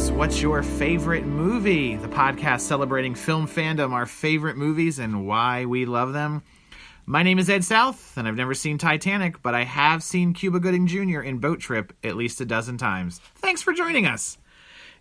is What's Your Favorite Movie? The podcast celebrating film fandom, our favorite movies, and why we love them. My name is Ed South, and I've never seen Titanic, but I have seen Cuba Gooding Jr. in Boat Trip at least a dozen times. Thanks for joining us.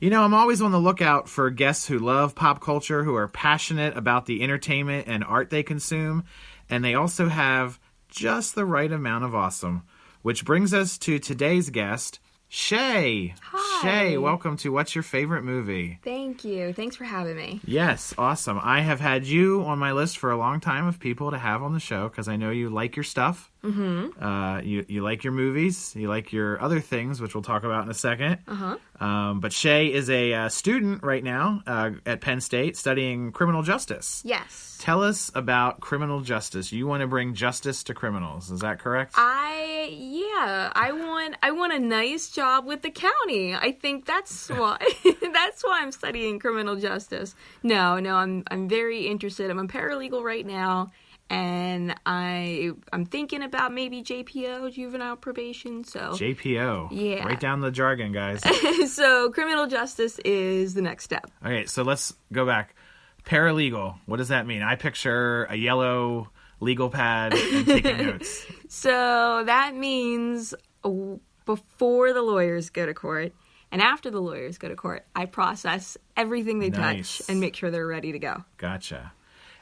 You know, I'm always on the lookout for guests who love pop culture, who are passionate about the entertainment and art they consume, and they also have just the right amount of awesome. Which brings us to today's guest, Ché. Hi. Ché, welcome to What's Your Favorite Movie? Thank you. Thanks for having me. Yes, awesome. I have had you on my list for a long time of people to have on the show because I know you like your stuff. Mm-hmm. You like your movies. You like your other things, which we'll talk about in a second. Uh-huh. But Ché is a student right now at Penn State studying criminal justice. Yes. Tell us about criminal justice. You want to bring justice to criminals. Is that correct? I want a nice job with the county. I think that's why I'm studying criminal justice. No, I'm very interested. I'm a paralegal right now, and I'm thinking about maybe JPO, juvenile probation. So JPO. Yeah. Write down the jargon, guys. So criminal justice is the next step. Okay, so let's go back. Paralegal. What does that mean? I picture a yellow legal pad and taking notes. So that means before the lawyers go to court and after the lawyers go to court, I process everything they touch and make sure they're ready to go. Gotcha.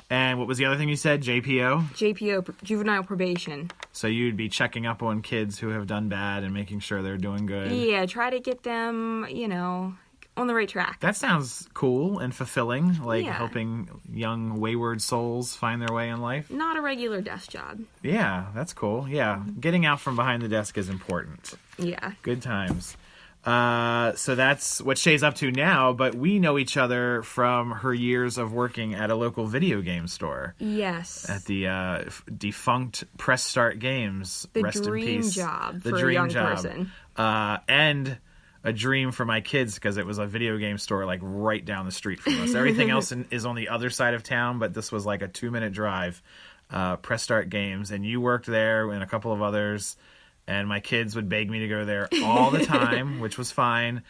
And what was the other thing you said? JPO? JPO, juvenile probation. So you'd be checking up on kids who have done bad and making sure they're doing good. Yeah, try to get them, on the right track. That sounds cool and fulfilling, helping young wayward souls find their way in life. Not a regular desk job. Yeah, that's cool. Yeah, getting out from behind the desk is important. Yeah. Good times. So that's what Ché's up to now, but we know each other from her years of working at a local video game store. Yes. At the defunct Press Start Games. The Rest dream in peace. job The for dream a young job. person. And a dream for my kids because it was a video game store like right down the street from us. Everything else is on the other side of town, but this was like a 2-minute drive. Press Start Games, and you worked there and a couple of others, and my kids would beg me to go there all the time, which was fine,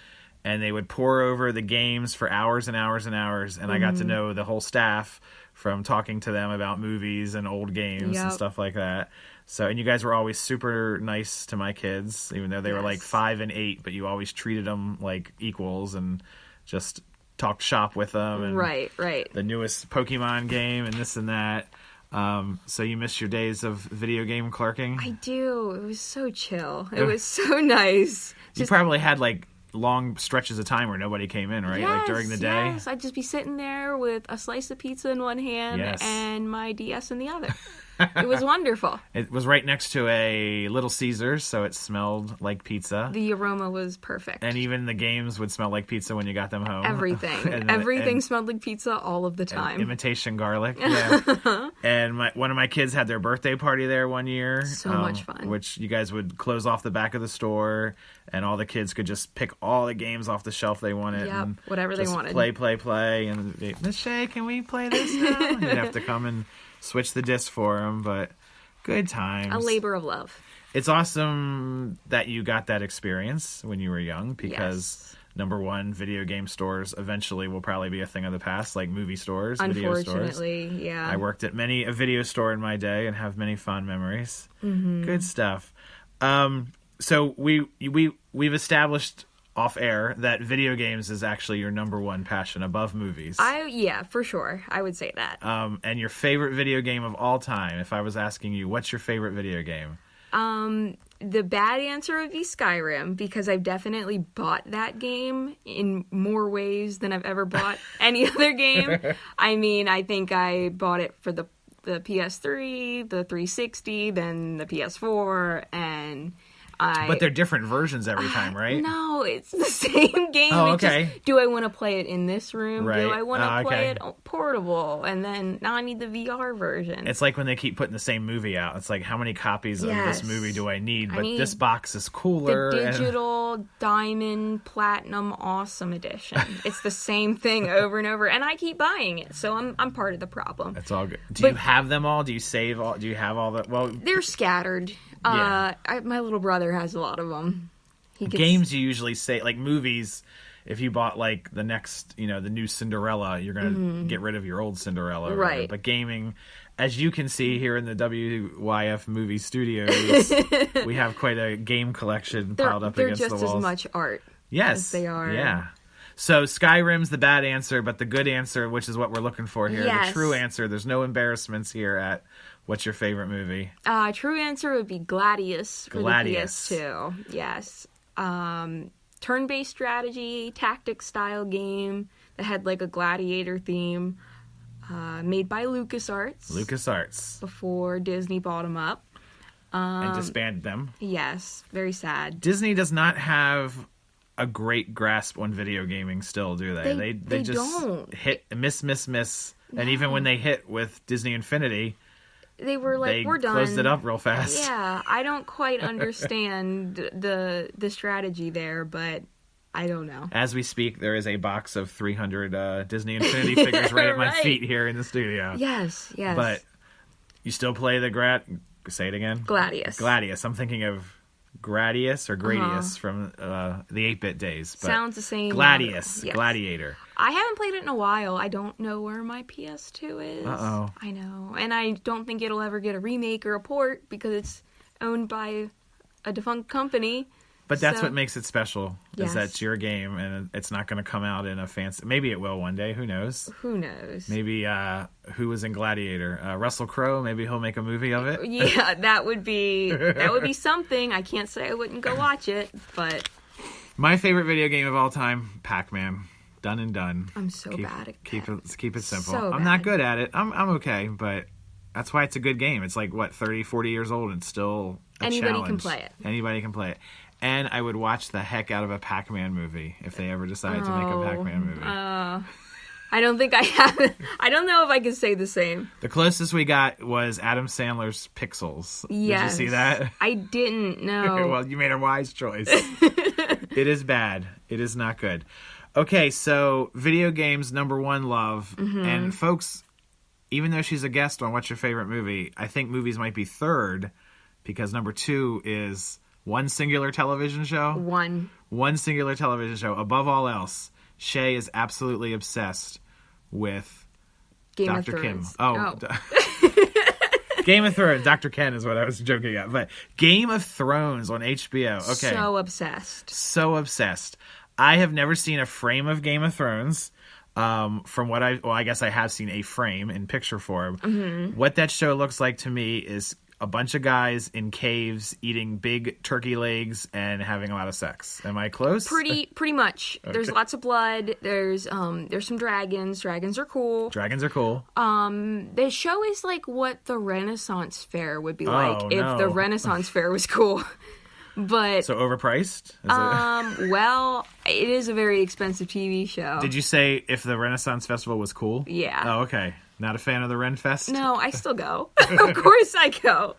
and they would pour over the games for hours and hours and hours, and I got to know the whole staff from talking to them about movies and old games and stuff like that. So, and you guys were always super nice to my kids, even though they were like 5 and 8, but you always treated them like equals and just talked shop with them. And right. the newest Pokemon game and this and that. So you miss your days of video game clerking? I do. It was so chill. It was so nice. You probably had like long stretches of time where nobody came in, right? Yes, like during the day? Yes, I'd just be sitting there with a slice of pizza in one hand and my DS in the other. It was wonderful. It was right next to a Little Caesars, so it smelled like pizza. The aroma was perfect. And even the games would smell like pizza when you got them home. Everything. Everything smelled like pizza all of the time. Imitation garlic. Yeah. And one of my kids had their birthday party there one year. So much fun. Which you guys would close off the back of the store, and all the kids could just pick all the games off the shelf they wanted. Yep, and whatever they wanted. Play. And Miss Ché, can we play this now? And you'd have to come and switch the disc for them, but good times. A labor of love. It's awesome that you got that experience when you were young because, number one, video game stores eventually will probably be a thing of the past, like movie stores, video stores. Unfortunately, yeah. I worked at a video store in my day and have many fond memories. Mm-hmm. Good stuff. So we've established off air that video games is actually your number one passion above movies. Yeah, for sure. I would say that. And your favorite video game of all time, if I was asking you, what's your favorite video game? The bad answer would be Skyrim, because I've definitely bought that game in more ways than I've ever bought any other game. I mean, I think I bought it for the PS3, the 360, then the PS4, and But they're different versions every time, right? No, it's the same game. Oh, okay. Do I want to play it in this room? Right. Do I want to play it portable? And then now I need the VR version. It's like when they keep putting the same movie out. It's like, how many copies of this movie do I need? But this box is cooler. The digital diamond platinum awesome edition. It's the same thing over and over, and I keep buying it. So I'm part of the problem. That's all good. Do you have them all? Do you save all? Do you have all the? Well, they're scattered. Yeah. My little brother has a lot of them. Games you usually say, like movies, if you bought like the next, the new Cinderella, you're going to get rid of your old Cinderella. Right. But gaming, as you can see here in the WYF movie studios, we have quite a game collection piled up against the walls. They're just as much art. Yes. As they are. Yeah. So Skyrim's the bad answer, but the good answer, which is what we're looking for here, yes. the true answer, there's no embarrassments here at what's your favorite movie? True answer would be Gladius for Gladius. the PS2. Yes. Turn-based strategy, tactics-style game that had like a gladiator theme, made by LucasArts. LucasArts. Before Disney bought them up. And disbanded them. Yes, very sad. Disney does not have a great grasp on video gaming still, do they? They just don't. Hit, miss. No. And even when they hit with Disney Infinity, they were like, we're done. Closed it up real fast. Yeah, I don't quite understand the strategy there, but I don't know. As we speak, there is a box of 300 Disney Infinity figures right at my feet here in the studio. Yes. But you still play the say it again? Gladius. I'm thinking of Gradius or Gradius from the 8-bit days. But sounds the same. Gladius. Yes. Gladiator. I haven't played it in a while. I don't know where my PS2 is. Uh-oh. I know. And I don't think it'll ever get a remake or a port because it's owned by a defunct company. But that's what makes it special, yes. is that it's your game, and it's not going to come out in a fancy... Maybe it will one day. Who knows? Who knows? Maybe who was in Gladiator? Russell Crowe? Maybe he'll make a movie of it? Yeah, that would be something. I can't say I wouldn't go watch it, but... My favorite video game of all time, Pac-Man. Done and done. I'm so bad at that. Keep it simple. So I'm not good at it. I'm okay, but that's why it's a good game. It's like, 30, 40 years old, and still a Anybody challenge. can play it. Anybody can play it. And I would watch the heck out of a Pac-Man movie if they ever decided to make a Pac-Man movie. I don't think I have. I don't know if I can say the same. The closest we got was Adam Sandler's Pixels. Yes. Did you see that? I didn't know. Well, you made a wise choice. It is bad. It is not good. Okay, so video games, number one love. Mm-hmm. And folks, even though she's a guest on What's Your Favorite Movie, I think movies might be third because number two is one singular television show. One singular television show. Above all else, Ché is absolutely obsessed with Dr. Kim. Game of Thrones. Dr. Ken is what I was joking at. But Game of Thrones on HBO. Okay. So obsessed. I have never seen a frame of Game of Thrones. From what I guess I have seen a frame in picture form. Mm-hmm. What that show looks like to me is a bunch of guys in caves eating big turkey legs and having a lot of sex. Am I close? Pretty much. Okay. There's lots of blood. There's some dragons. Dragons are cool. The show is like what the Renaissance Fair would be like if the Renaissance Fair was cool. But so overpriced? Well, it is a very expensive TV show. Did you say if the Renaissance Festival was cool? Yeah. Oh, okay. Not a fan of the Ren Fest? No, I still go. Of course I go.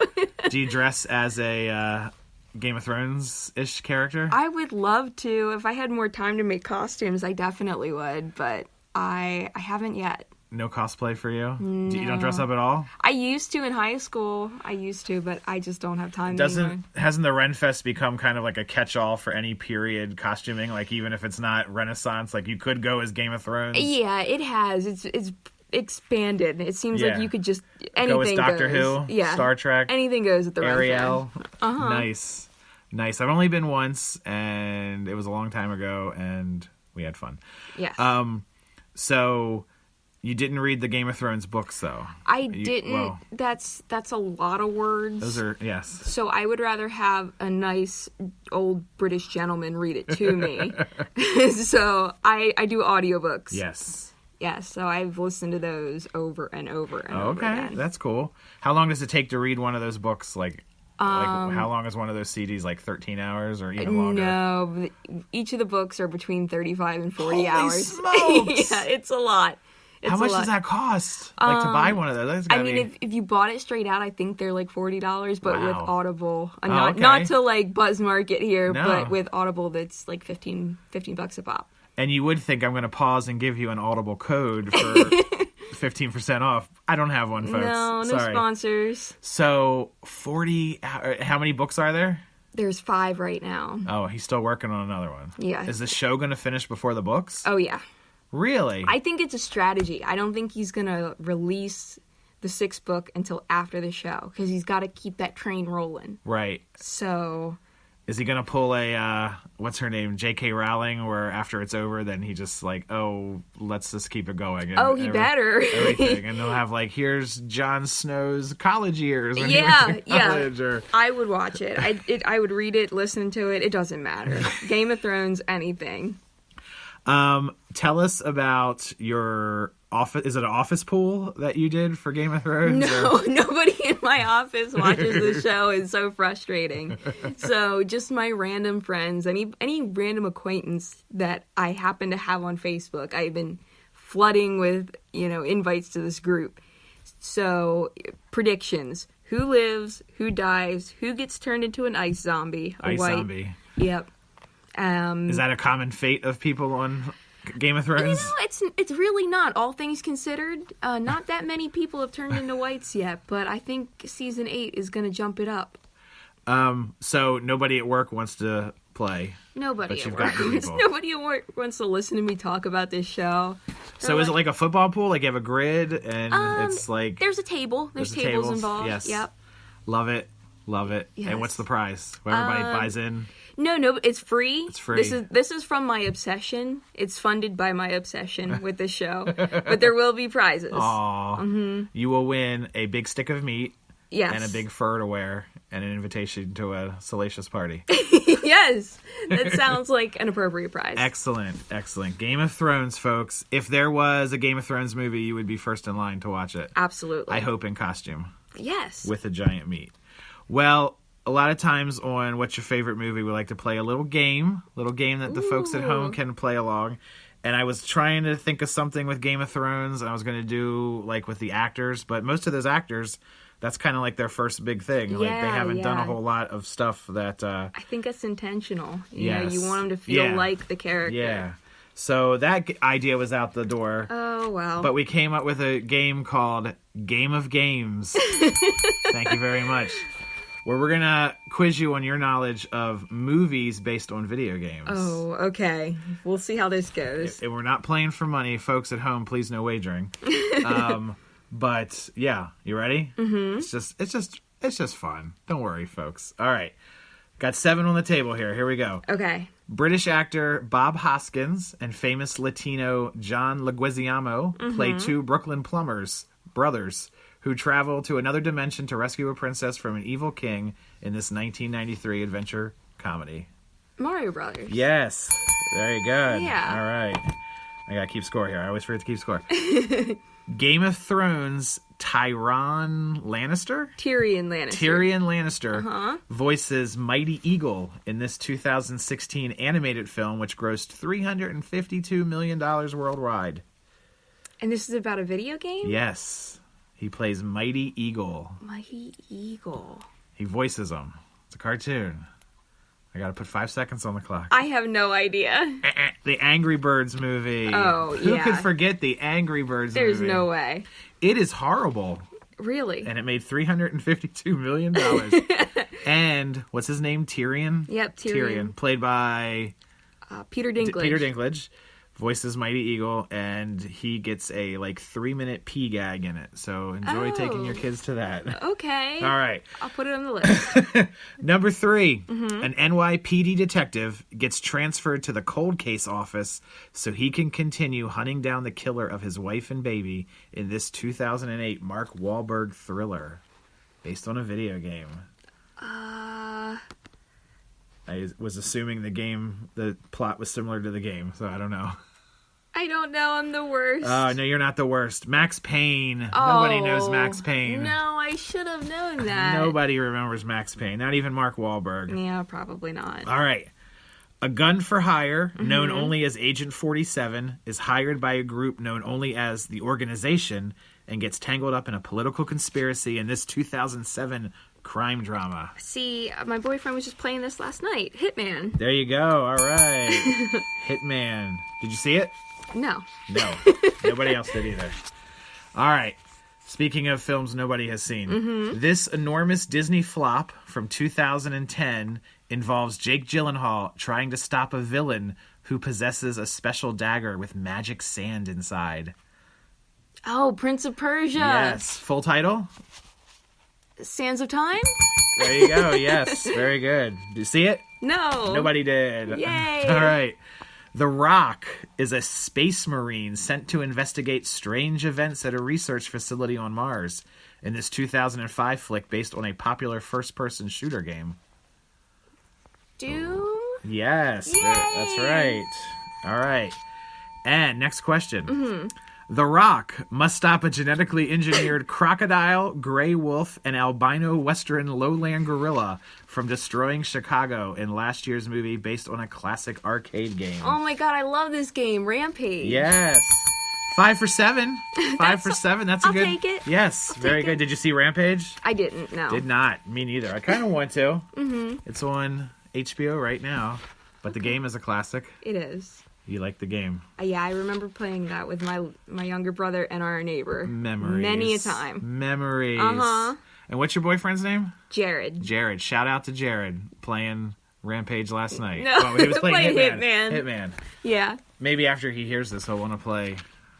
Do you dress as a Game of Thrones-ish character? I would love to. If I had more time to make costumes, I definitely would, but I haven't yet. No cosplay for you? No. You don't dress up at all? I used to in high school. But I just don't have time anymore. Hasn't the Ren Fest become kind of like a catch-all for any period costuming? Like even if it's not Renaissance, like you could go as Game of Thrones? Yeah, it has. It's expanded. It seems like you could just anything go as Doctor goes. Who, Star Trek, anything goes at the Ariel. Uh-huh. Nice. I've only been once, and it was a long time ago, and we had fun. Yes. So you didn't read the Game of Thrones books, though. I didn't. Well, that's a lot of words. Those are yes. So I would rather have a nice old British gentleman read it to me. So I do audiobooks. Yes. Yeah, so I've listened to those over and over and over again. Okay, that's cool. How long does it take to read one of those books? Like how long is one of those CDs? Like 13 hours or even longer? No, each of the books are between 35 and 40 hours. Holy smokes! Yeah, it's a lot. How much does that cost? Like to buy one of those? If you bought it straight out, I think they're like $40, but with Audible. Okay. Not to like buzz market here, No. but with Audible, that's like $15 a pop. And you would think I'm going to pause and give you an Audible code for 15% off. I don't have one, folks. No Sorry. sponsors. So 40, how many books are there? There's 5 right now. Oh, he's still working on another one. Yeah. Is the show going to finish before the books? Oh, yeah. Really? I think it's a strategy. I don't think he's going to release the 6th book until after the show, because he's got to keep that train rolling. Right. So... Is he going to pull a, what's her name, J.K. Rowling, where after it's over, then he just like, oh, let's just keep it going. And he better. Everything. And they'll have like, here's Jon Snow's college years. When he Yeah, went to college, or... I would watch it. I would read it, listen to it. It doesn't matter. Game of Thrones, anything. Tell us about your office. Is it an office pool that you did for Game of Thrones? No, nobody in my office watches the show. It's so frustrating. So just my random friends, any random acquaintance that I happen to have on Facebook, I've been flooding with, invites to this group. So predictions: who lives, who dies, who gets turned into an ice zombie, Zombie. Yep. Is that a common fate of people on Game of Thrones? It's really not. All things considered, not that many people have turned into whites yet, but I think season 8 is going to jump it up. So nobody at work wants to play. Nobody at work wants to listen to me talk about this show. So is it like a football pool? Like you have a grid and it's like... There's a table. There's tables involved. Yes. Yep. Love it. Yes. And what's the prize? Where everybody buys in? No, it's free. It's free. This is from my obsession. It's funded by my obsession with this show. But there will be prizes. Aww. Mm-hmm. You will win a big stick of meat. Yes. And a big fur to wear, and an invitation to a salacious party. Yes. That sounds like an appropriate prize. Excellent. Game of Thrones, folks. If there was a Game of Thrones movie, you would be first in line to watch it. Absolutely. I hope in costume. Yes. With a giant meat. Well, a lot of times on What's Your Favorite Movie, we like to play a little game that the folks at home can play along. And I was trying to think of something with Game of Thrones, and I was going to do like with the actors, but most of those actors, that's kind of like their first big thing. Like they haven't done a whole lot of stuff that... I think it's intentional. Yes. You want them to feel like the character. Yeah. So that idea was out the door. Oh, wow. But we came up with a game called Game of Games. Thank you very much. Where we're going to quiz you on your knowledge of movies based on video games. Oh, okay. We'll see how this goes. And we're not playing for money. Folks at home, please no wagering. But yeah, you ready? Mm-hmm. It's just fun. Don't worry, folks. All right. Got 7 on the table here. Here we go. Okay. British actor Bob Hoskins and famous Latino John Leguizamo play 2 Brooklyn plumbers, brothers, who travel to another dimension to rescue a princess from an evil king in this 1993 adventure comedy. Mario Brothers. Yes. Very good. Yeah. All right. I gotta keep score here. I always forget to keep score. Game of Thrones Tyrion Lannister voices Mighty Eagle in this 2016 animated film, which grossed $352 million worldwide. And this is about a video game? Yes. He plays Mighty Eagle. Mighty Eagle. He voices him. It's a cartoon. I gotta put 5 seconds on the clock. I have no idea. The Angry Birds movie. Oh, yeah. Who could forget the Angry Birds movie? There's no way. It is horrible. Really? And it made $352 million. And what's his name? Tyrion? Yep, Tyrion. Played by... Peter Dinklage. Peter Dinklage. Voices Mighty Eagle, and he gets a 3-minute pee gag in it. So enjoy taking your kids to that. Okay. All right. I'll put it on the list. Number 3, an NYPD detective gets transferred to the cold case office so he can continue hunting down the killer of his wife and baby in this 2008 Mark Wahlberg thriller based on a video game. I was assuming the plot was similar to the game, so I don't know. I don't know. I'm the worst. Oh, no, you're not the worst. Max Payne. Nobody knows Max Payne. No, I should have known that. Nobody remembers Max Payne. Not even Mark Wahlberg. Yeah, probably not. All right. A gun for hire, known only as Agent 47, is hired by a group known only as the Organization and gets tangled up in a political conspiracy in this 2007 crime drama. See, my boyfriend was just playing this last night. Hitman. There you go. All right. Hitman. Did you see it? No. No. Nobody else did either. All right. Speaking of films nobody has seen, this enormous Disney flop from 2010 involves Jake Gyllenhaal trying to stop a villain who possesses a special dagger with magic sand inside. Oh, Prince of Persia. Yes. Full title? Sands of Time? There you go. Yes. Very good. Did you see it? No. Nobody did. Yay. All right. The Rock is a space marine sent to investigate strange events at a research facility on Mars in this 2005 flick based on a popular first-person shooter game. Doom? Yes, Yay! That's right. All right. And next question. The Rock must stop a genetically engineered crocodile, gray wolf, and albino western lowland gorilla from destroying Chicago in last year's movie based on a classic arcade game. Oh my god, I love this game, Rampage. Yes. 5 for 7. 5 for 7. That's a I'll good. take it. Yes, very good. Did you see Rampage? I didn't, no. Did not. Me neither. I kind of want to. It's on HBO right now, but the game is a classic. It is. You like the game. Yeah, I remember playing that with my younger brother and our neighbor. Memories. Many a time. Memories. Uh-huh. And what's your boyfriend's name? Jared. Jared. Shout out to Jared playing Rampage last night. No, Oh, he was playing Hitman. Hitman. Yeah, Maybe after he hears this, he'll want to play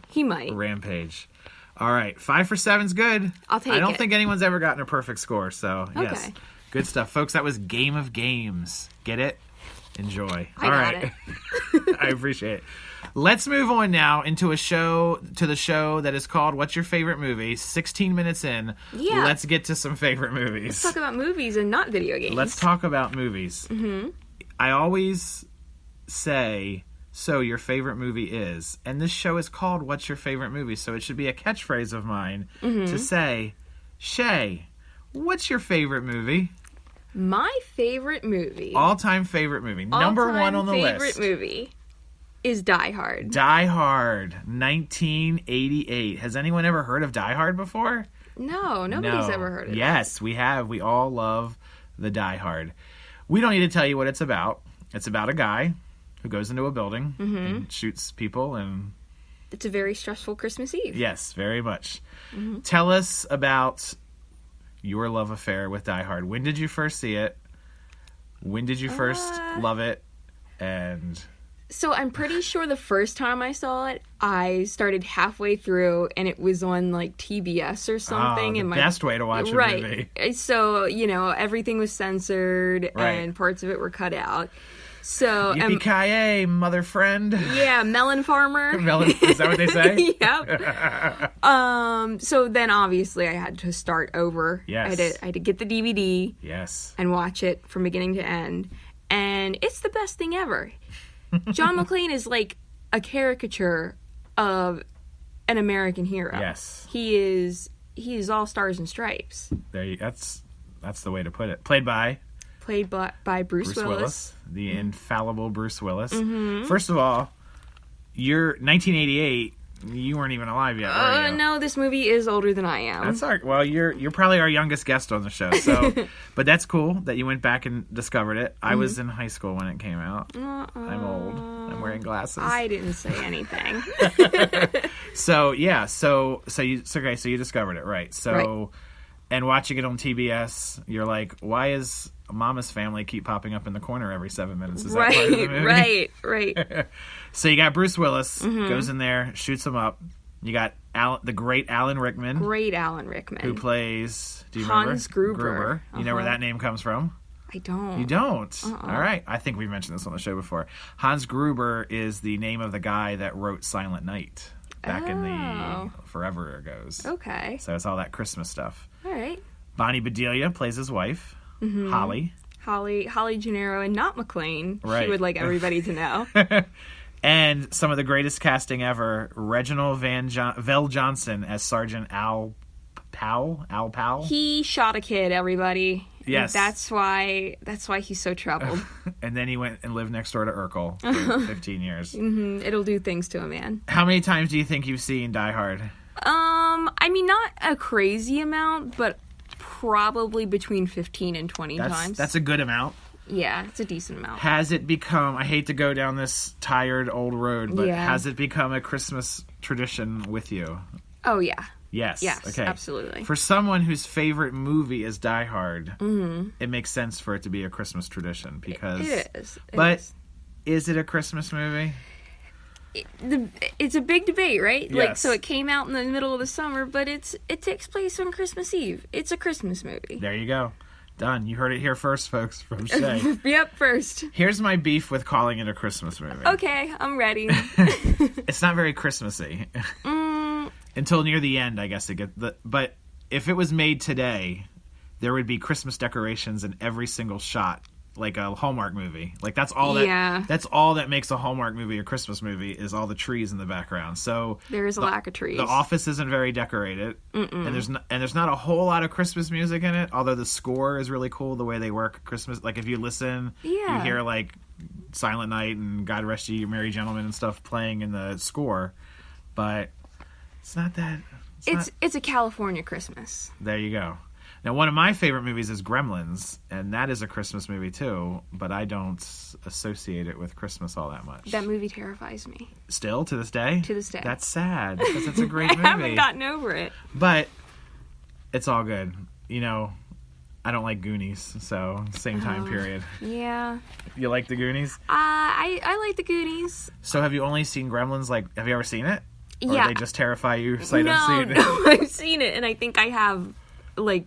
he might. Rampage. All right. 5 for 7's good. I'll take I don't it. think anyone's ever gotten a perfect score, so yes. Okay. Good stuff. Folks, that was Game of Games. Get it? Enjoy. I All got right. I appreciate it. Let's move on now to the show that is called What's Your Favorite Movie? 16 minutes in. Yeah. Let's get to some favorite movies. Let's talk about movies and not video games. Let's talk about movies. Mm-hmm. I always say, so your favorite movie is, and this show is called What's Your Favorite Movie? So it should be a catchphrase of mine to say, Shay, what's your favorite movie? My favorite movie. All-time favorite movie. Number one on the favorite list. movie is Die Hard. Die Hard, 1988. Has anyone ever heard of Die Hard before? No, nobody's No. ever heard of it. Yes, we have. We all love the Die Hard. We don't need to tell you what it's about. It's about a guy who goes into a building and shoots people, and It's a very stressful Christmas Eve. yes, very much. Tell us about your love affair with Die Hard. When did you first see it? When did you first love it? And So I'm pretty sure the first time I saw it, I started halfway through and it was on like TBS or something. the and best way to watch a right. movie. So, everything was censored Right. and parts of it were cut out. So, Yippee-ki-yay, mother friend. yeah, Melon Farmer. Melon, is that what they say? Yep. So then obviously I had to start over. Yes. I had to get the DVD Yes. and watch it from beginning to end. And it's the best thing ever. John McClane is like a caricature of an American hero. Yes. He is all stars and stripes. That's the way to put it. Played by Played by Bruce Willis. the infallible Bruce Willis. First of all, you're 1988. You weren't even alive yet, were you? No, this movie is older than I am. That's well, you're probably our youngest guest on the show. So, but that's cool that you went back and discovered it. I was in high school when it came out. I'm old. I'm wearing glasses. I didn't say anything. So yeah, so you discovered it, right? So, Right. And watching it on TBS, you're like, why is Mama's Family keep popping up in the corner every 7 minutes? Is that part of the movie? Right. So you got Bruce Willis goes in there, shoots him up. You got the great Alan Rickman, Great Alan Rickman. who plays. Do you Hans remember? Gruber. You know where that name comes from? I don't. You don't. All right. I think we've mentioned this on the show before. Hans Gruber is the name of the guy that wrote Silent Night back in the forever ago's. Okay. So it's all that Christmas stuff. All right. Bonnie Bedelia plays his wife, Holly. Holly Gennaro and not McClane. Right. She would like everybody to know. And some of the greatest casting ever, Reginald Vell Johnson as Sergeant Al Powell. He shot a kid, everybody. Yes. That's why he's so troubled. And then he went and lived next door to Urkel for 15 years. It'll do things to a man. How many times do you think you've seen Die Hard? I mean, not a crazy amount, but probably between 15 and 20 times. That's a good amount. Yeah, it's a decent amount. Has it become, I hate to go down this tired old road, but Yeah. has it become a Christmas tradition with you? Oh, yeah. Yes. Yes, Okay. absolutely. For someone whose favorite movie is Die Hard, it makes sense for it to be a Christmas tradition because. It is. Is it a Christmas movie? It's a big debate, right? Yes. Like, so it came out in the middle of the summer, but it takes place on Christmas Eve. It's a Christmas movie. There you go. Done. You heard it here first, folks, from Ché. Yep, first. Here's my beef with calling it a Christmas movie. Okay, I'm ready. It's not very Christmassy. Until near the end, I guess it gets. But if it was made today, there would be Christmas decorations in every single shot, like a Hallmark movie. Like that's all that. Yeah. That's all that makes a Hallmark movie a Christmas movie is all the trees in the background. So There is a lack of trees. The office isn't very decorated, and there's not a whole lot of Christmas music in it. Although the score is really cool, the way they work Christmas. Like if you listen, you hear like Silent Night and God Rest Ye Merry Gentlemen and stuff playing in the score, but it's not that. It's a California Christmas. There you go. Now, one of my favorite movies is Gremlins, and that is a Christmas movie too, but I don't associate it with Christmas all that much. That movie terrifies me. Still, to this day? To this day. That's sad, because it's a great movie. I haven't gotten over it. But it's all good. You know, I don't like Goonies, so same time period. Yeah. You like the Goonies? I like the Goonies. So have you only seen Gremlins? Like, have you ever seen it? Or Yeah. they just terrify you sight unseen? No, I've seen it, and I think I have, like,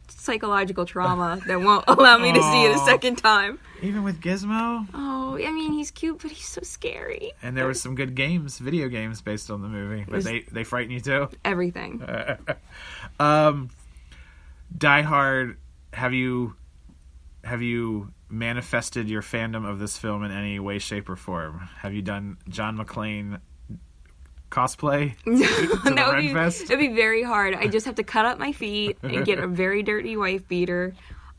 psychological trauma that won't allow me to see it a second time. Even with Gizmo? Oh, I mean, he's cute, but he's so scary. And there was some good games, video games based on the movie. But they frighten you too? Everything. Die Hard, have you manifested your fandom of this film in any way, shape, or form? Have you done John McClane cosplay to the Renfest? That'd be very hard. I just have to cut up my feet and get a very dirty wife beater.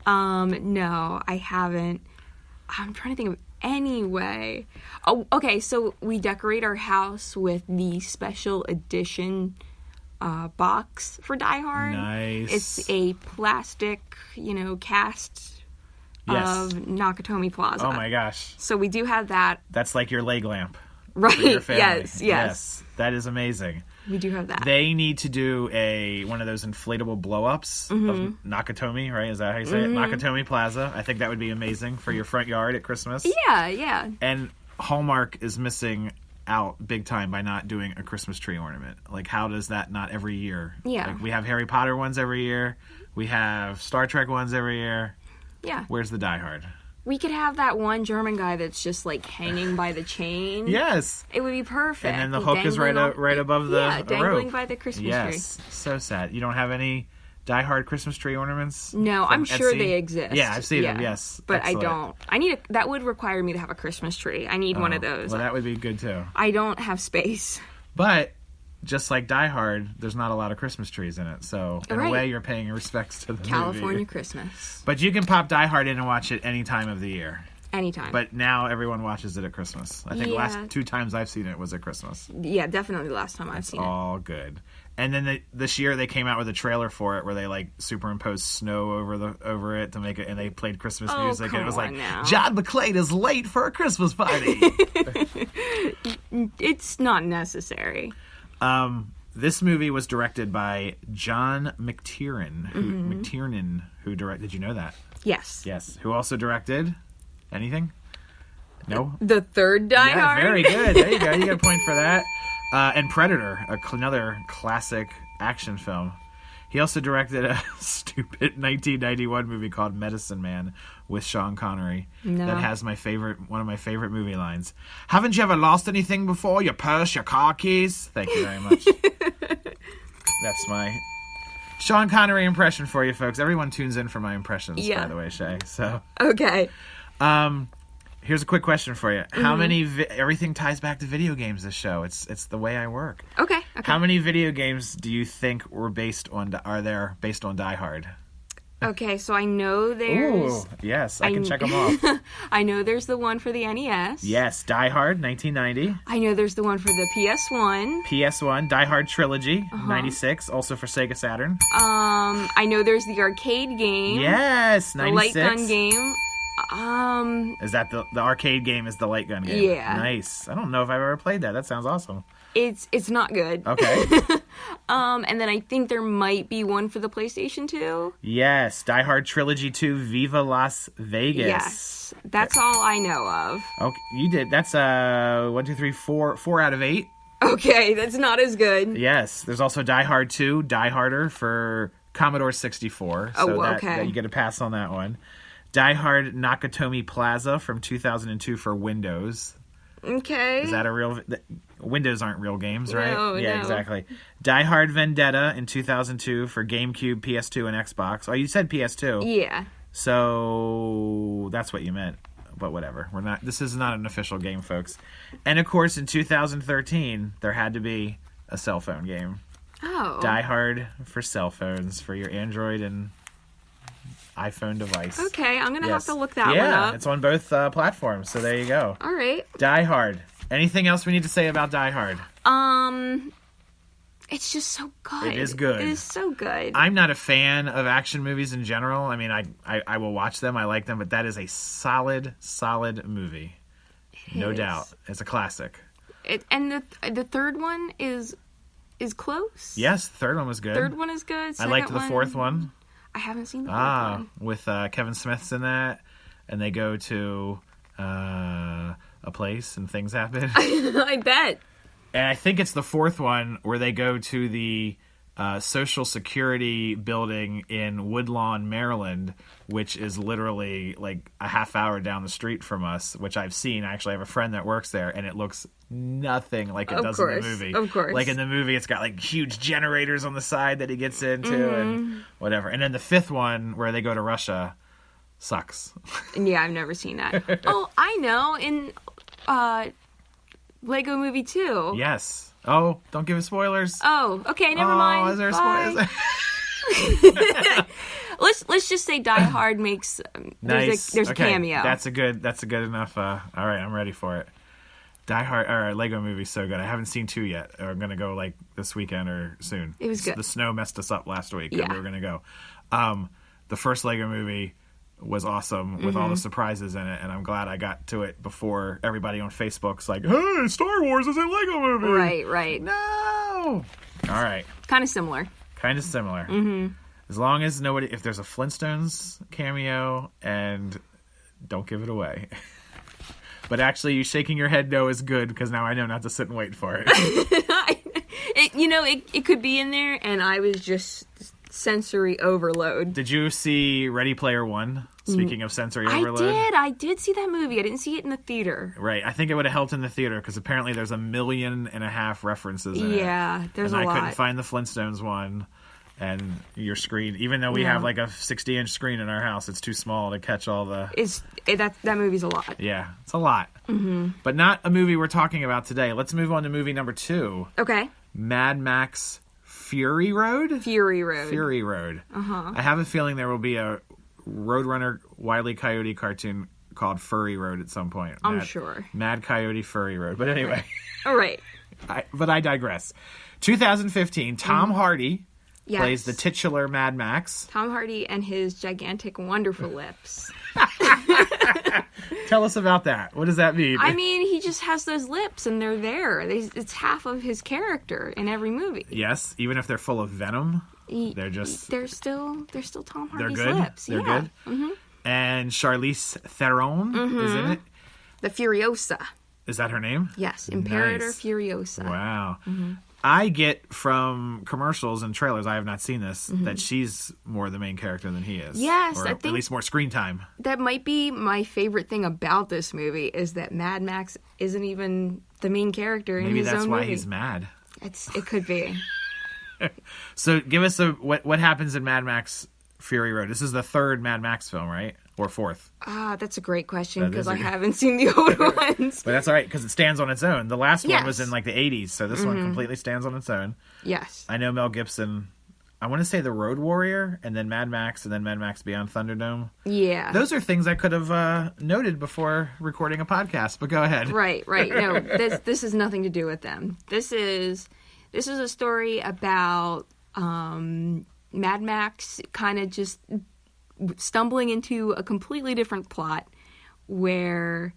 No, I haven't. I'm trying to think of any way. Oh, okay, so we decorate our house with the special edition box for Die Hard. Nice. It's a plastic, cast of Nakatomi Plaza. Oh my gosh. So we do have that. That's like your leg lamp. Right. For your family. Yes. That is amazing. We do have that. They need to do one of those inflatable blow-ups of Nakatomi, right? Is that how you say it? Nakatomi Plaza. I think that would be amazing for your front yard at Christmas. Yeah. And Hallmark is missing out big time by not doing a Christmas tree ornament. Like, how does that not every year? Yeah. Like, we have Harry Potter ones every year. We have Star Trek ones every year. Yeah. Where's the Die Hard? We could have that one German guy that's just like hanging by the chain. Yes. It would be perfect. And then the hook is right above the dangling rope. by the Christmas tree. Yes. So sad. You don't have any Die Hard Christmas tree ornaments? No, I'm sure they exist. Yeah, I've seen them, yes. But excellent. I don't. That would require me to have a Christmas tree. I need one of those. Well, that would be good too. I don't have space. But just like Die Hard, there's not a lot of Christmas trees in it. So in a way, you're paying respects to the California movie. Christmas. But you can pop Die Hard in and watch it any time of the year. Anytime. But now everyone watches it at Christmas. I think the last 2 times I've seen it was at Christmas. Yeah, definitely the last time I've seen it. All good. And then this year they came out with a trailer for it where they like superimposed snow over it to make it, and they played Christmas music, and it was like now. John McClane is late for a Christmas party. It's not necessary. This movie was directed by John McTiernan, who directed. Did you know that? Yes. Yes. Who also directed anything? No. The third Die Hard. Very good. There you go. You get a point for that. And Predator, another classic action film. He also directed a stupid 1991 movie called Medicine Man with Sean Connery. No. That has one of my favorite movie lines. Haven't you ever lost anything before? Your purse, your car keys? Thank you very much. That's my Sean Connery impression for you folks. Everyone tunes in for my impressions, by the way, Ché. So okay. Here's a quick question for you. How many everything ties back to video games this show. It's the way I work. Okay. How many video games do you think are based on Die Hard? Okay, so I know there's... Ooh, yes, I can check them off. I know there's the one for the NES. Yes, Die Hard, 1990. I know there's the one for the PS1. PS1, Die Hard Trilogy, 96, also for Sega Saturn. I know there's the arcade game. Yes, 96. The light gun game. Is that the arcade game is the light gun game? Yeah. Nice. I don't know if I've ever played that. That sounds awesome. It's not good. Okay. And then I think there might be one for the PlayStation 2. Yes, Die Hard Trilogy 2, Viva Las Vegas. Yes, that's all I know of. Okay, you did. That's 1, 2, 3, 4 out of 8. Okay, that's not as good. Yes, there's also Die Hard 2, Die Harder for Commodore 64. Oh, So okay. that you get a pass on that one. Die Hard Nakatomi Plaza from 2002 for Windows. Okay. Is that a real... Windows aren't real games, right? No, yeah, no. exactly. Die Hard Vendetta in 2002 for GameCube, PS2, and Xbox. Oh, you said PS2. Yeah. So that's what you meant. But whatever. This is not an official game, folks. And of course, in 2013, there had to be a cell phone game. Oh. Die Hard for cell phones for your Android and iPhone device. Okay, I'm going to have Yes. to look that one Yeah, up. it's on both platforms, so there you go. All right. Die Hard. Anything else we need to say about Die Hard? It's just so good. It is good. It is so good. I'm not a fan of action movies in general. I mean, I will watch them. I like them, but that is a solid movie. No doubt. It's a classic. And the third one is close. Yes, the third one was good. Third one is good. I Second liked the fourth one. I haven't seen the fourth one. With Kevin Smith's in that, and they go to a place and things happen. I bet. And I think it's the fourth one where they go to the Social Security building in Woodlawn, Maryland, which is literally like a half hour down the street from us, which I've seen. I actually have a friend that works there, and it looks nothing like it does in the movie. Of course. Like in the movie, it's got like huge generators on the side that he gets into and whatever. And then the fifth one where they go to Russia sucks. Yeah, I've never seen that. Oh, I know. In Lego Movie 2. Yes. Oh, don't give us spoilers. Oh, okay, never mind. Is there Bye. spoilers? Let's just say Die Hard makes Nice. there's a Okay, cameo. That's a good enough. All right, I'm ready for it. Die Hard or Lego Movie's so good. I haven't seen 2 yet. I'm gonna go like this weekend or soon. It was good. The snow messed us up last week. Yeah. And we were gonna go. The first Lego Movie was awesome with all the surprises in it, and I'm glad I got to it before everybody on Facebook's like, "Hey, Star Wars is a Lego movie." Right. No. All right. Kind of similar. Kind of similar. Mm-hmm. As long as if there's a Flintstones cameo, and don't give it away. But actually, you shaking your head no is good, because now I know not to sit and wait for it. It could be in there, and I was just sensory overload. Did you see Ready Player One? Speaking of sensory overload. I did see that movie. I didn't see it in the theater. Right. I think it would have helped in the theater, because apparently there's 1.5 million references in it. Yeah, there's and a lot. I couldn't find the Flintstones one. And your screen, even though we have like a 60-inch screen in our house, it's too small to catch all the... That movie's a lot. Yeah, it's a lot. Mm-hmm. But not a movie we're talking about today. Let's move on to movie number 2. Okay. Mad Max Fury Road? Fury Road. Fury Road. Uh-huh. I have a feeling there will be a Roadrunner Wile E. Coyote cartoon called Furry Road at some point. I'm sure. Mad Coyote Furry Road. But anyway. All right. But I digress. 2015, Tom Hardy... Yes. plays the titular Mad Max. Tom Hardy and his gigantic, wonderful lips. Tell us about that. What does that mean? I mean, he just has those lips, and they're there. It's half of his character in every movie. Yes, even if they're full of venom, they're still Tom they're Hardy's good. lips. They're yeah. good. Mm-hmm. And Charlize Theron is in it. The Furiosa. Is that her name? Yes, Imperator Nice. Furiosa. Wow. Mm-hmm. I get from commercials and trailers, I have not seen this, that she's more the main character than he is. Yes, or I at think least more screen time. that might be my favorite thing about this movie is that Mad Max isn't even the main character in Maybe his own that's movie. why he's mad. It could be. So give us what happens in Mad Max Fury Road. This is the third Mad Max film, right? Or fourth? That's a great question That because is a I good- haven't seen the old ones. But that's all right, because it stands on its own. The last one was Yes. in like the 80s, so this one completely stands on its own. Yes. I know Mel Gibson, I want to say The Road Warrior, and then Mad Max, and then Mad Max Beyond Thunderdome. Yeah. Those are things I could have noted before recording a podcast, but go ahead. Right. No, this has nothing to do with them. This is a story about Mad Max kind of just stumbling into a completely different plot where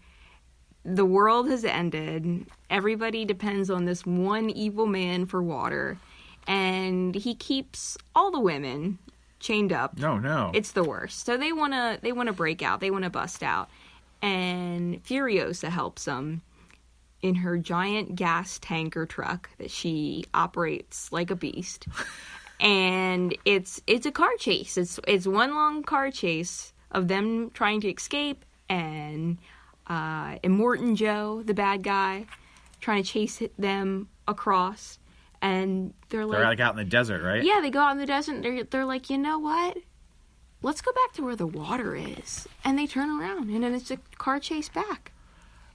the world has ended. Everybody depends on this one evil man for water. And he keeps all the women chained up. No. It's the worst. So they wanna break out. They wanna bust out. And Furiosa helps them in her giant gas tanker truck that she operates like a beast. And it's a car chase. It's one long car chase of them trying to escape, and Immortan Joe, the bad guy, trying to chase them across. And they're like out in the desert, right? Yeah, they go out in the desert. And they're like, you know what? Let's go back to where the water is. And they turn around, and then it's a car chase back.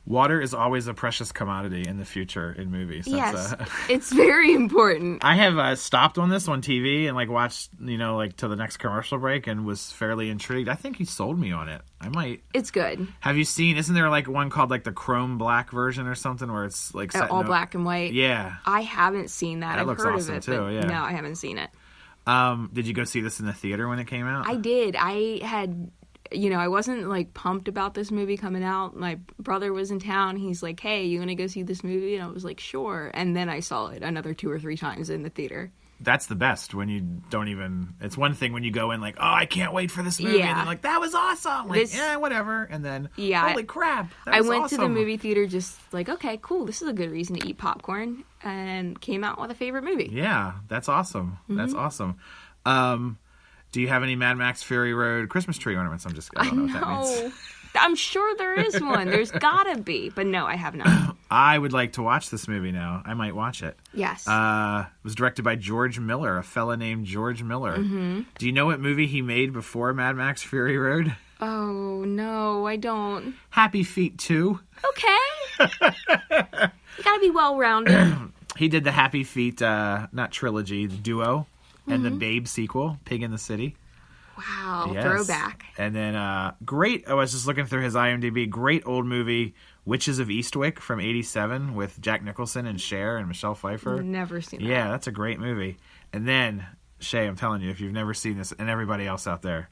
Water is always a precious commodity in the future in movies. Yes, it's very important. I have stopped on this on TV and watched, to the next commercial break and was fairly intrigued. I think he sold me on it. I might. It's good. Have you seen? Isn't there one called the chrome black version or something where it's set all black and white? Yeah. I haven't seen that. I've looks heard awesome of it, too. but Yeah. no, I haven't seen it. Did you go see this in the theater when it came out? I did. I had. I wasn't pumped about this movie coming out. My brother was in town. He's like, hey, you want to go see this movie? And I was like, sure. And then I saw it another 2 or 3 times in the theater. That's the best when you don't even... It's one thing when you go in I can't wait for this movie. Yeah. And then that was awesome. Whatever. And then, holy crap, that was I went awesome. to the movie theater just okay, cool. This is a good reason to eat popcorn. And came out with a favorite movie. Yeah, that's awesome. Mm-hmm. That's awesome. Do you have any Mad Max Fury Road Christmas tree ornaments? I don't know what that means. I'm sure there is one. There's gotta be. But no, I have not. I would like to watch this movie now. I might watch it. Yes. It was directed by George Miller, a fella named George Miller. Mm-hmm. Do you know what movie he made before Mad Max Fury Road? Oh, no, I don't. Happy Feet 2. Okay. You gotta be well-rounded. He did the Happy Feet, not trilogy, the duo. And the Babe sequel, Pig in the City. Wow, yes. Throwback. And then, great, I was just looking through his IMDb, great old movie, Witches of Eastwick from 87 with Jack Nicholson and Cher and Michelle Pfeiffer. Never seen that. Yeah, that's a great movie. And then, Shay, I'm telling you, if you've never seen this, and everybody else out there,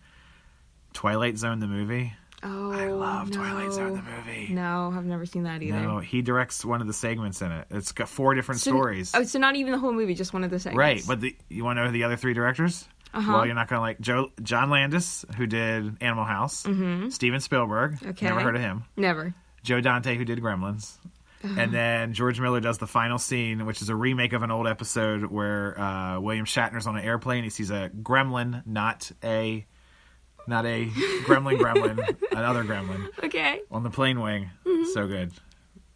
Twilight Zone the movie. Oh, I love Twilight Zone the movie. No, I've never seen that either. No, he directs one of the segments in it. It's got 4 different stories. Oh, so not even the whole movie, just one of the segments. Right, but you want to know the other 3 directors? Uh-huh. Well, you're not going to John Landis, who did Animal House. Mm-hmm. Steven Spielberg. Okay. Never heard of him. Never. Joe Dante, who did Gremlins. Uh-huh. And then George Miller does the final scene, which is a remake of an old episode where William Shatner's on an airplane. He sees a gremlin, not a gremlin, another gremlin. Okay. On the plane wing. Mm-hmm. So good.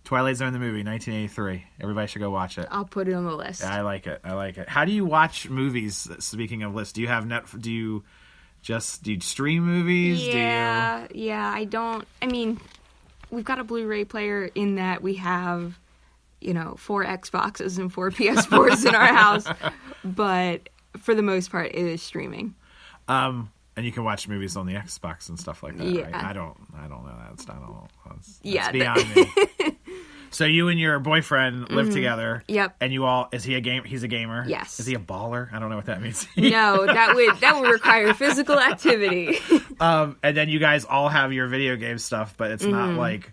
Twilight Zone the movie, 1983. Everybody should go watch it. I'll put it on the list. Yeah, I like it. How do you watch movies? Speaking of lists, do you have do you stream movies? Yeah, I don't. I mean, we've got a Blu-ray player in that we have, 4 Xboxes and 4 PS4s in our house, but for the most part, it is streaming. And you can watch movies on the Xbox and stuff like that. Yeah. Right? I don't know that. That's yeah, beyond me. So you and your boyfriend live together. Yep. And he's a gamer? Yes. Is he a baller? I don't know what that means. No, that would require physical activity. And then you guys all have your video game stuff, but it's not like,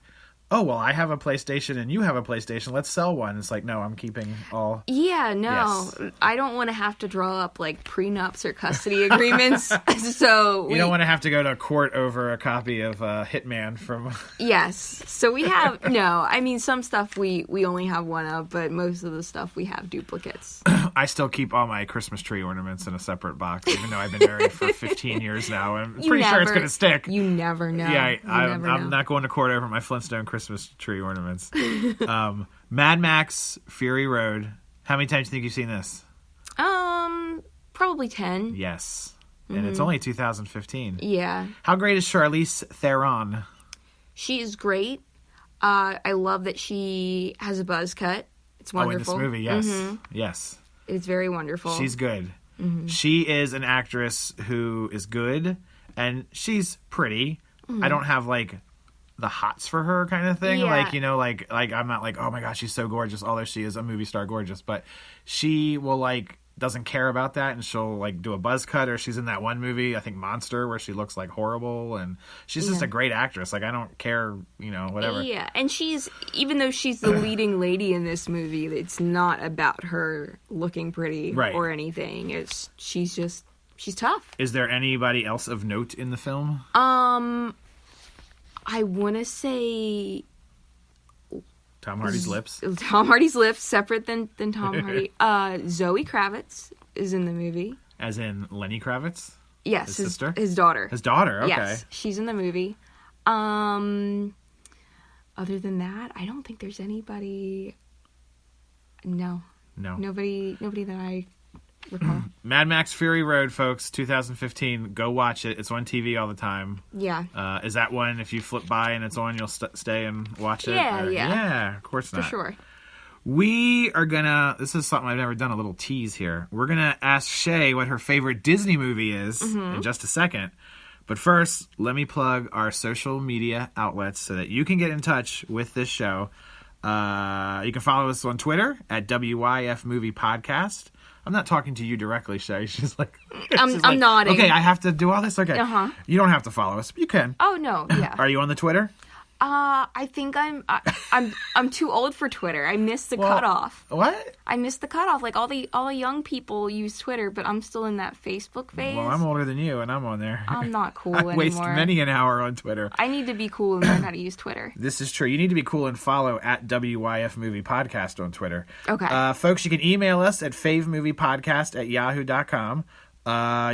oh, well, I have a PlayStation and you have a PlayStation. Let's sell one. It's like, no, I'm keeping all. Yeah, no. Yes. I don't want to have to draw up prenups or custody agreements. So you don't want to have to go to court over a copy of Hitman from. Yes. So we have some stuff we only have one of, but most of the stuff we have duplicates. I still keep all my Christmas tree ornaments in a separate box, even though I've been married for 15 years now. I'm pretty sure it's going to stick. You never know. Yeah, I'm not going to court over my Flintstone Christmas tree ornaments. Mad Max Fury Road. How many times do you think you've seen this? Probably 10. Yes. And it's only 2015. Yeah. How great is Charlize Theron? She is great. I love that she has a buzz cut. It's wonderful. Oh, in this movie, yes. Mm-hmm. Yes. It's very wonderful. She's good. Mm-hmm. She is an actress who is good, and she's pretty. Mm-hmm. I don't have, the hots for her kind of thing. Yeah. I'm not oh my gosh, she's so gorgeous, although she is a movie star gorgeous, but she will, doesn't care about that, and she'll like do a buzz cut, or she's in that one movie, I think Monster, where she looks like horrible, and she's just a great actress. Like, I don't care, whatever. Yeah, and even though she's the leading lady in this movie, it's not about her looking pretty or anything. She's tough. Is there anybody else of note in the film? I want to say Tom Hardy's lips. Tom Hardy's lips, separate than Tom Hardy. Zoe Kravitz is in the movie. As in Lenny Kravitz? Yes, his sister, his daughter. His daughter. Okay. Yes, she's in the movie. Other than that, I don't think there's anybody. No. Nobody that I recall. Mad Max Fury Road, folks, 2015. Go watch it. It's on TV all the time. Yeah. Is that one, if you flip by and it's on, you'll stay and watch it? Yeah, Yeah, of course not. For sure. We are gonna, this is something I've never done, a little tease here. We're gonna ask Shay what her favorite Disney movie is in just a second. But first, let me plug our social media outlets so that you can get in touch with this show. You can follow us on Twitter at WYF Movie Podcast. I'm not talking to you directly, Shay. She's like, I'm nodding. Okay, I have to do all this? Okay. Uh-huh. You don't have to follow us, but you can. Oh, no, yeah. Are you on the Twitter? I think I'm too old for Twitter. I missed the cutoff. What? I missed the cutoff. Like all the young people use Twitter, but I'm still in that Facebook phase. Well, I'm older than you, and I'm on there. I'm not cool anymore. I waste many an hour on Twitter. I need to be cool and learn how to use Twitter. This is true. You need to be cool and follow at WYF Movie Podcast on Twitter. Okay. Folks, you can email us at favemoviepodcast@yahoo.com.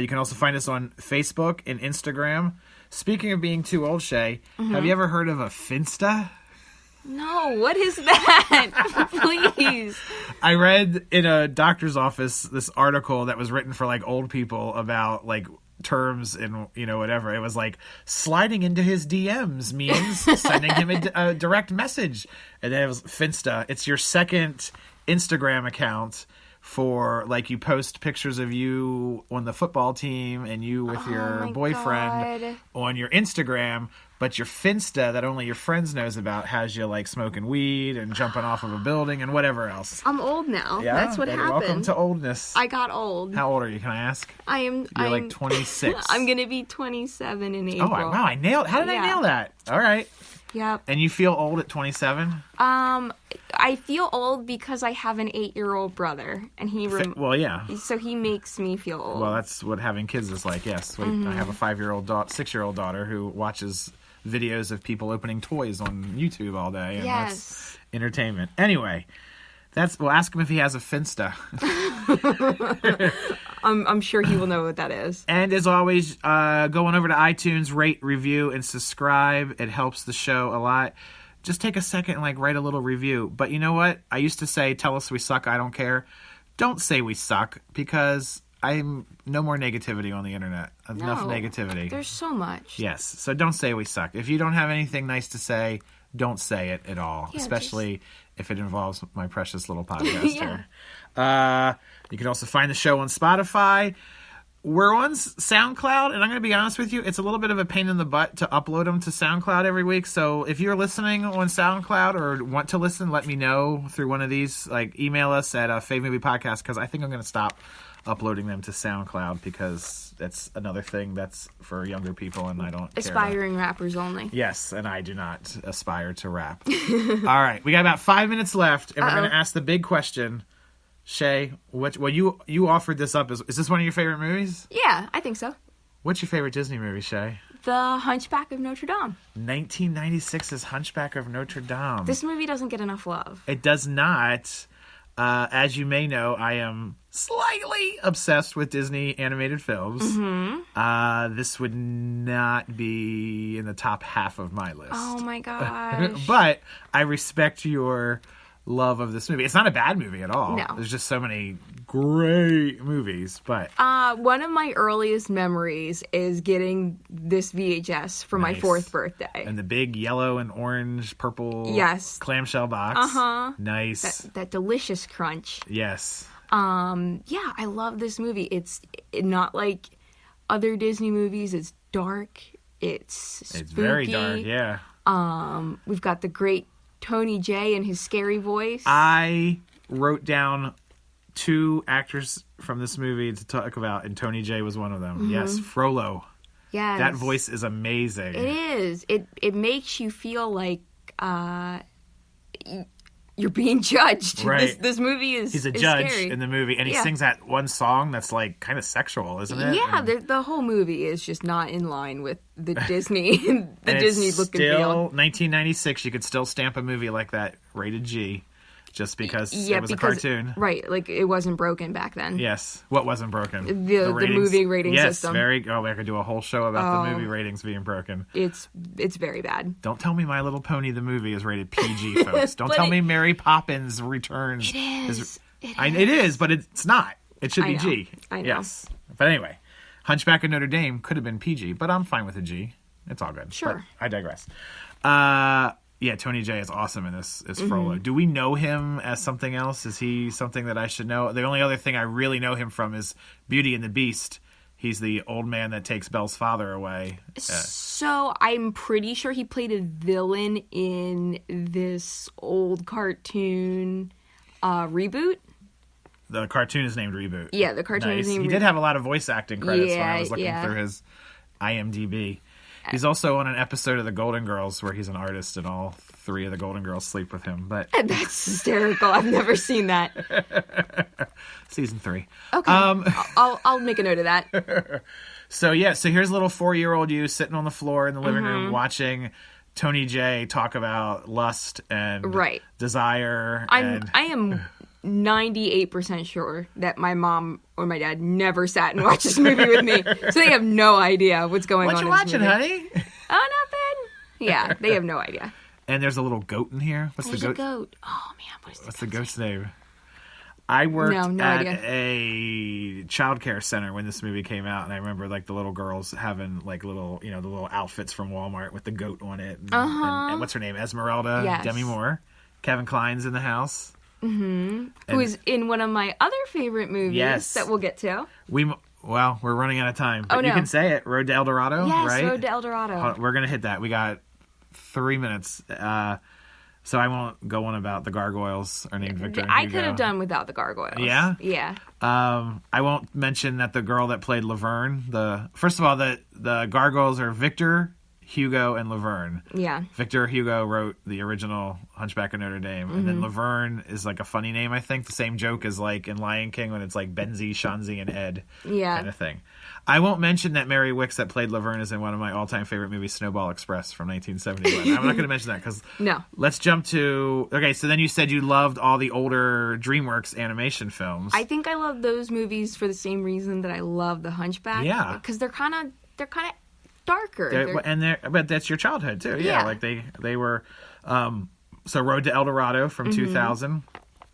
You can also find us on Facebook and Instagram. Speaking of being too old, Shay, have you ever heard of a Finsta? No, what is that? Please. I read in a doctor's office this article that was written for like old people about like terms and whatever. It was like sliding into his DMs means sending him a direct message, and then it was Finsta. It's your second Instagram account for like you post pictures of you on the football team and you with your boyfriend on your Instagram, but your Finsta that only your friends knows about has you like smoking weed and jumping off of a building and whatever else. I'm old now. Yeah, that's what happened. Welcome to oldness. I got old. How old are you? Can I ask? You're like 26. I'm gonna be 27 in April. Oh wow! I nailed. How did I nail that? All right. Yep. And you feel old at 27? I feel old because I have an 8-year-old brother, and well, yeah. So he makes me feel old. Well, that's what having kids is like. Yes, I have a 6-year-old daughter who watches videos of people opening toys on YouTube all day, and that's entertainment. Anyway, we'll ask him if he has a Finsta. I'm sure he will know what that is. And as always, go on over to iTunes, rate, review, and subscribe. It helps the show a lot. Just take a second and write a little review. But you know what? I used to say, tell us we suck, I don't care. Don't say we suck, because I'm no more negativity on the internet. Enough negativity. There's so much. Yes. So don't say we suck. If you don't have anything nice to say, don't say it at all. Yeah, especially if it involves my precious little podcast here. You can also find the show on Spotify. We're on SoundCloud, and I'm going to be honest with you, it's a little bit of a pain in the butt to upload them to SoundCloud every week. So if you're listening on SoundCloud or want to listen, let me know through one of these. Email us at Fave Movie Podcast, because I think I'm going to stop uploading them to SoundCloud, because that's another thing that's for younger people, and I don't care Aspiring rappers only. Yes, and I do not aspire to rap. All right, we got about 5 minutes left, and we're going to ask the big question. Shay, you offered this up. Is this one of your favorite movies? Yeah, I think so. What's your favorite Disney movie, Shay? The Hunchback of Notre Dame. 1996's Hunchback of Notre Dame. This movie doesn't get enough love. It does not. As you may know, I am slightly obsessed with Disney animated films. Mm-hmm. This would not be in the top half of my list. Oh my gosh. But I respect your love of this movie. It's not a bad movie at all. No. There's just so many great movies, but one of my earliest memories is getting this VHS for my 4th birthday. And the big yellow and orange purple clamshell box. Uh-huh. Nice. That delicious crunch. Yes. Yeah, I love this movie. It's not like other Disney movies. It's dark. It's spooky. It's very dark, yeah. We've got the great Tony J and his scary voice. I wrote down two actors from this movie to talk about, and Tony Jay was one of them. Yes, Frollo. Yes. That voice is amazing. It is. It makes you feel like you're being judged. Right. This movie is He's a judge scary. in the movie, and he sings that one song that's like kind of sexual, isn't it? Yeah, And, the whole movie is just not in line with the Disney, the and Disney it's look and still feel. 1996. You could still stamp a movie like that rated G, just because it was a cartoon. Right, like it wasn't broken back then. Yes. What wasn't broken? The ratings? movie rating yes, system. I could do a whole show about the movie ratings being broken. It's very bad. Don't tell me My Little Pony the movie is rated PG, folks. Don't But tell me Mary Poppins Returns. It is. It is, but it's not. It should be know. G. I know. Yes. But anyway, Hunchback of Notre Dame could have been PG, but I'm fine with a G. It's all good. Sure. But I digress. Yeah, Tony Jay is awesome in this as Frollo. Do we know him as something else? Is he something that I should know? The only other thing I really know him from is Beauty and the Beast. He's the old man that takes Belle's father away. So I'm pretty sure he played a villain in this old cartoon reboot. The cartoon is named Reboot. Yeah, the cartoon is named He did have a lot of voice acting credits when I was looking Yeah. through his IMDb. He's also on an episode of The Golden Girls where he's an artist and all three of the Golden Girls sleep with him. But That's hysterical. I've never seen that. season 3. Okay, I'll make a note of that. So here's little 4-year-old you sitting on the floor in the living room watching Tony Jay talk about lust and desire. I am 98% sure that my mom or my dad never sat and watched this movie with me, so they have no idea what's going What on. you in this watching, movie. honey? Oh, nothing. Yeah, they have no idea. And there's a little goat in here. What's There's the a goat? goat. Oh man, What's the goat's name? I worked No at idea. a childcare center when this movie came out, and I remember like the little girls having like little, the little outfits from Walmart with the goat on it. And what's her name? Esmeralda, Yes. Demi Moore, Kevin Kline's in the house. Who is in one of my other favorite movies that we'll get to. We're running out of time, but no. you can say it. Road to El Dorado, Yes, right? Road to El Dorado. We're gonna hit that. We got 3 minutes. So I won't go on about the gargoyles are named Victor and I Hugo. could have done without the gargoyles. Yeah? Yeah. I won't mention that the girl that played Laverne, first of all, the gargoyles are Victor, Hugo, and Laverne. Yeah. Victor Hugo wrote the original Hunchback of Notre Dame, and then Laverne is like a funny name, I think. The same joke as like in Lion King when it's like Benzie, Shanzi, and Ed kind of thing. I won't mention that Mary Wicks that played Laverne is in one of my all-time favorite movies, Snowball Express from 1971. I'm not going to mention that because let's jump to... Okay, so then you said you loved all the older Dreamworks animation films. I think I love those movies for the same reason that I love The Hunchback. Yeah. Because they're kind of darker. But that's your childhood too. Yeah. Like they were. So Road to El Dorado from 2000.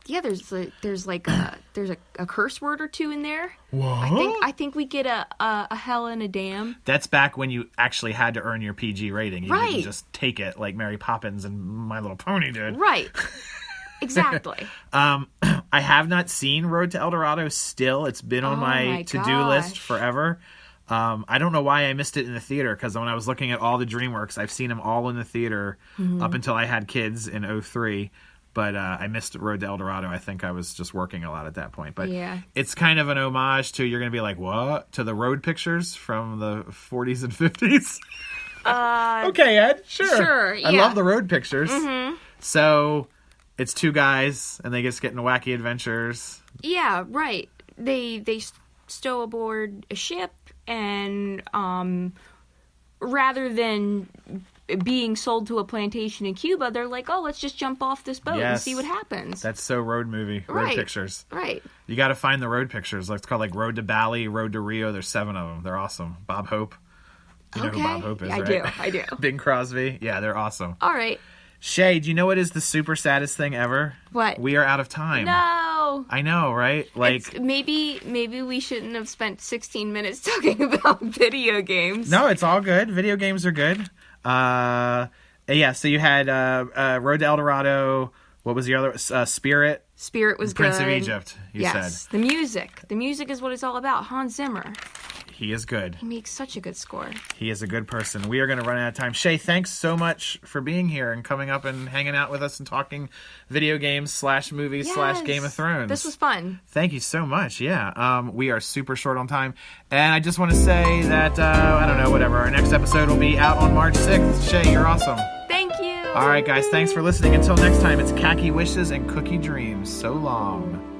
Yeah, there's a curse word or two in there. What? I think we get a hell and a damn. That's back when you actually had to earn your PG rating. You Right. didn't just take it like Mary Poppins and My Little Pony did. Right. Exactly. I have not seen Road to El Dorado still. It's been on my to-do list forever. I don't know why I missed it in the theater, because when I was looking at all the Dreamworks, I've seen them all in the theater up until I had kids in 2003. But I missed Road to El Dorado. I think I was just working a lot at that point. But it's kind of an homage to, you're going to be like, what? To the road pictures from the 40s and 50s? Okay, Ed. Sure. Yeah. I love the road pictures. So it's two guys, and they just get into wacky adventures. Yeah, right. They stow aboard a ship, and rather than being sold to a plantation in Cuba, they're like, oh, let's just jump off this boat and see what happens. That's so road pictures. Right. You got to find the road pictures. It's called like Road to Bali, Road to Rio. There's 7 of them. They're awesome. Bob Hope. You know who Bob Hope is, right? I do. Bing Crosby. Yeah, they're awesome. All right. Shay, do you know what is the super saddest thing ever? What? We are out of time. No. I know, right? Like, maybe we shouldn't have spent 16 minutes talking about video games. No, it's all good. Video games are good. Yeah, so you had Road to El Dorado. What was the other? Spirit. Spirit was Prince good. of Egypt, you said. The music. The music is what it's all about. Hans Zimmer. He is good. He makes such a good score. He is a good person. We are going to run out of time. Ché, thanks so much for being here and coming up and hanging out with us and talking video games / movies / Game of Thrones. This was fun. Thank you so much. Yeah. We are super short on time. And I just want to say that, I don't know, whatever. Our next episode will be out on March 6th. Ché, you're awesome. Thank you. All right, guys. Thanks for listening. Until next time, it's khaki wishes and cookie dreams. So long.